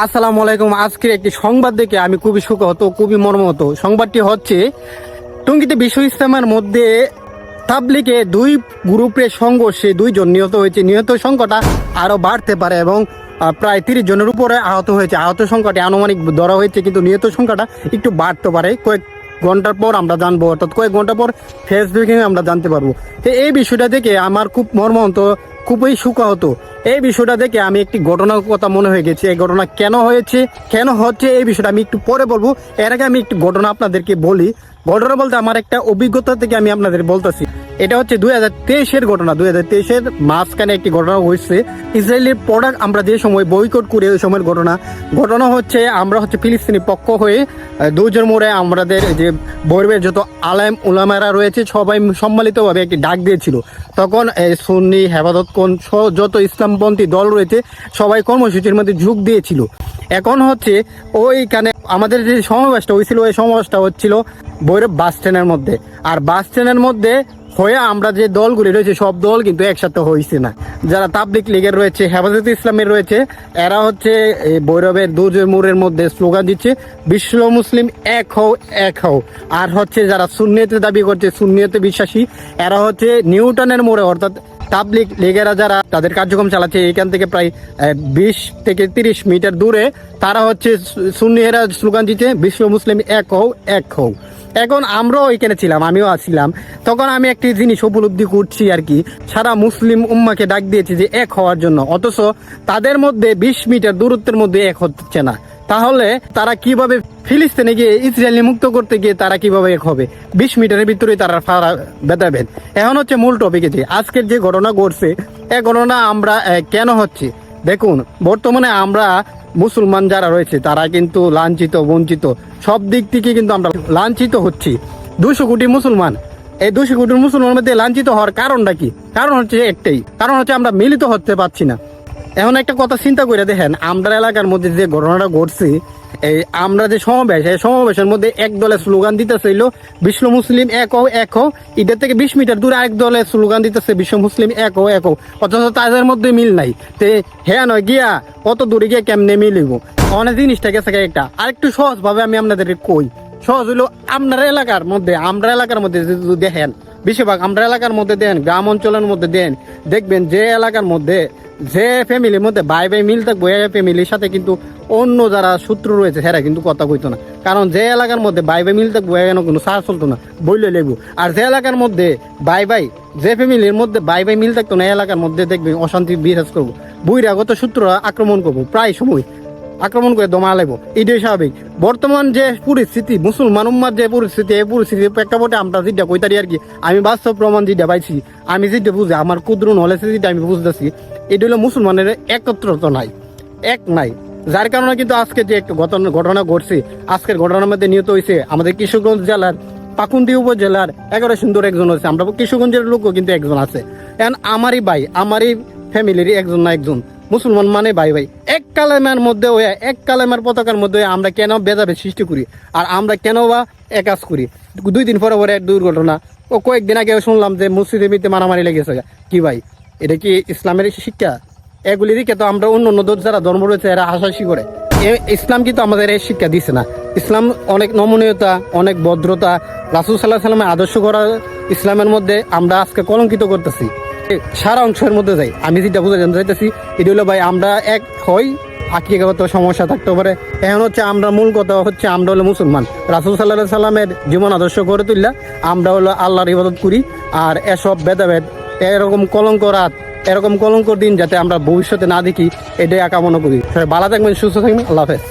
আসসালামু আলাইকুম। আজকের একটি সংবাদ দেখে আমি খুবই শোকাহত, খুবই মর্মাহত। সংবাদটি হচ্ছে টঙ্গীতে বিশ্ব ইজতেমার মধ্যে তাবলিগে দুই গ্রুপের সংঘর্ষে 2 জন নিহত হয়েছে। নিহত সংখ্যাটা আরও বাড়তে পারে এবং প্রায় 30 জনের উপরে আহত হয়েছে। আহত সংখ্যাটি আনুমানিক ধরা হয়েছে, কিন্তু নিহত সংখ্যাটা একটু বাড়তে পারে। কয়েক ঘন্টার পর আমরা জানবো, অর্থাৎ কয়েক ঘন্টা পর ফেসবুকে আমরা জানতে পারবো। তো এই বিষয়টা দেখে আমার খুব মর্মাহত, খুবই শোকাহত। এই বিষয়টা দেখে আমি একটি ঘটনার কথা মনে হয়ে গেছে। এই ঘটনা কেন হয়েছে, কেন হচ্ছে, এই বিষয়টা আমি একটু পরে বলবো। এর আগে আমি একটু ঘটনা আপনাদেরকে বলি। ঘটনা বলতে আমার একটা অভিজ্ঞতা থেকে আমি আপনাদের বলতেছি। এটা হচ্ছে 2023-এর ঘটনা। 2023-এর মাঝখানে একটি ঘটনা হয়েছে। ইসরায়েলের প্রোডাক্ট আমরা যে সময় বয়কট করি ওই সময়ের ঘটনা হচ্ছে আমরা হচ্ছে ফিলিস্তিনি পক্ষ হয়ে দুজন মোড়ে আমাদের যে বৈরবের যত আলেম উলামারা রয়েছে সবাই সম্মিলিতভাবে একটি ডাক দিয়েছিল। তখন সুন্নি হেফাজত কোন যত ইসলামপন্থী দল রয়েছে সবাই কর্মসূচির মধ্যে যোগ দিয়েছিল। এখন হচ্ছে ওইখানে আমাদের যে সমাবেশটা হয়েছিল, ওই সমাবেশটা হচ্ছিল বৈরব বাস স্ট্যান্ডের মধ্যে। আর বাস স্ট্যান্ডের মধ্যে হয়ে আমরা যে দলগুলি রয়েছে সব দল কিন্তু একসাথে হয়েছে না। যারা তাবলিগ লীগের রয়েছে, হেফাজত ইসলামের রয়েছে, এরা হচ্ছে এই বৈরবের দুজন মোড়ের মধ্যে স্লোগান দিচ্ছে বিশ্ব মুসলিম এক হও, এক হও। আর হচ্ছে যারা সুন্নিয়তে দাবি করছে, সুন্নিয়তে বিশ্বাসী, এরা হচ্ছে নিউটনের মোড়ে, অর্থাৎ তাবলিগ লীগেরা যারা তাদের কার্যক্রম চালাচ্ছে এখান থেকে প্রায় 20 থেকে 30 মিটার দূরে, তারা হচ্ছে সুন্নিরা স্লোগান দিচ্ছে বিশ্ব মুসলিম এক হও, এক হও। এখন আমরাও এখানে ছিলাম, আমিও আছিলাম। তখন আমি একটি জিনিস উপলব্ধি করছি আর কি, সারা মুসলিম উম্মাকে ডাক দিয়েছি যে এক হওয়ার জন্য, অথচ তাদের মধ্যে 20 মিটার দূরত্বের মধ্যে এক হচ্ছে না। তাহলে তারা কিভাবে ফিলিস্তিনে গিয়ে ইসরায়েল মুক্ত করতে গিয়ে তারা কিভাবে এক হবে? 20 মিটারের ভিতরে তারা ভেদাভেদ। এখন হচ্ছে মূল টপিকে যে আজকের যে ঘটনা ঘটছে, এই ঘটনা আমরা কেন হচ্ছে দেখুন। বর্তমানে আমরা মুসলমান যারা রয়েছে তারা কিন্তু লাঞ্ছিত, বঞ্চিত, সব দিক থেকে কিন্তু আমরা লাঞ্ছিত হচ্ছি। 200 কোটি মুসলমান, এই 200 কোটি মুসলমানের মধ্যে লাঞ্ছিত হওয়ার কারণটা কি? কারণ হচ্ছে একটাই, কারণ হচ্ছে আমরা মিলিত হতে পারছি না। এখন একটা কথা চিন্তা করে দেখেন, আমরা এলাকার মধ্যে যে ঘটনাটা ঘটছে, এই আমরা যে সমাবেশ, এই সমাবেশের মধ্যে এক দলে স্লোগান দিতেছিল বিশ্ব মুসলিম এক হও, এক হও। এটার থেকে 20 মিটার দূরে আরেক দলে স্লোগান দিতেছে বিশ্ব মুসলিম এক হও, এক হও, অথচ তাদের মধ্যে মিল নাই। তে হ্যাঁ নয় গিয়া অত দূরে গিয়ে কেমনে মিলিব? অনেক জিনিসটা গেছে একটা। আরেকটু সহজ ভাবে আমি আপনাদের কই, সহজ হইলো আপনার এলাকার মধ্যে, আমরা এলাকার মধ্যে যদি দেখেন, বেশিরভাগ আমরা এলাকার মধ্যে দেন, গ্রাম অঞ্চলের মধ্যে দেন, দেখবেন যে এলাকার মধ্যে যে ফ্যামিলির মধ্যে ভাই ভাই মিল থাকবো, এই ফ্যামিলির সাথে কিন্তু অন্য যারা শত্রু রয়েছে সেরা কিন্তু কথা কইতো না। কারণ যে এলাকার মধ্যে ভাই ভাই মিল থাকবো এখানে কোনো সার চলতো না, বইলে লেবু। আর যে এলাকার মধ্যে যে ফ্যামিলির মধ্যে ভাই ভাই মিল থাকতো না, এই এলাকার মধ্যে দেখবে অশান্তি বিরাজ করবো, বহিরাগত শত্রুরা আক্রমণ করবো, প্রায় সময় আক্রমণ করে দমা লাগবো। এটাই স্বাভাবিক। বর্তমান যে পরিস্থিতি, মুসলমান উম্মার যে পরিস্থিতি, এই পরিস্থিতির প্রেক্ষাপটে আমরা যেটা কইতারি আর কি, আমি বাস্তব প্রমাণ যেটা পাইছি, আমি যেটা বুঝি, আমার ক্ষুদ্র নলেজে যেটা আমি বুঝতেছি, এটা হলো মুসলমানের একত্রতা নাই, এক নাই। যার কারণে কিন্তু আজকে যে একটা ঘটনা ঘটছে, আজকের ঘটনার মধ্যে নিহত হয়েছে আমাদের কিশোরগঞ্জ জেলার পাকুন্দি উপজেলার 11 সুন্দর একজন হয়েছে। আমরা কিশোরগঞ্জের লোকও কিন্তু একজন আছে। এখন আমারই ভাই, আমারই ফ্যামিলির একজন না একজন মুসলমান মানে ভাই ভাই, এক কালেমার মধ্যে হয়ে, এক কালেমার পতাকার মধ্যে আমরা কেন ভেদাভেদ সৃষ্টি করি? আর আমরা কেন বা এক কাজ করি? 2 দিন পরে পরে এক দুর্ঘটনা, ও কয়েকদিন আগে শুনলাম যে মসজিদের ভিতরে মারামারি লেগেছে। কি ভাই, এটা কি ইসলামের শিক্ষা? এগুলি দিকে তো আমরা অন্য যারা ধর্ম রয়েছে এরা হাসাহাসি করে। ইসলাম কিন্তু আমাদের এই শিক্ষা দিচ্ছে না। ইসলাম অনেক নমনীয়তা, অনেক ভদ্রতা, রাসূল সাল্লাল্লাহু আলাইহি ওয়াসাল্লামের আদর্শ করা ইসলামের মধ্যে আমরা আজকে কলঙ্কিত করতেছি। সারা অংশের মধ্যে যাই, আমি যেটা বুঝে জানতে চাইতেছি এটা হলো ভাই, আমরা এক হই, আকিকাগত সমস্যা থাকতে পারে। এখন হচ্ছে আমরা মূল কথা হচ্ছে আমরা হলো মুসলমান, রাসূল সাল্লাল্লাহু আলাইহি ওয়াসাল্লামের জীবন আদর্শ করে তুললা আমরা হলো আল্লাহর ইবাদত করি। আর এসব ভেদাভেদ, এরকম কলঙ্ক রাত, এরকম কলঙ্কর দিন যাতে আমরা ভবিষ্যতে না দেখি, এটাই কামনা করি। সবাই ভালো থাকবেন, সুস্থ থাকবেন, আল্লাহ হাফেজ।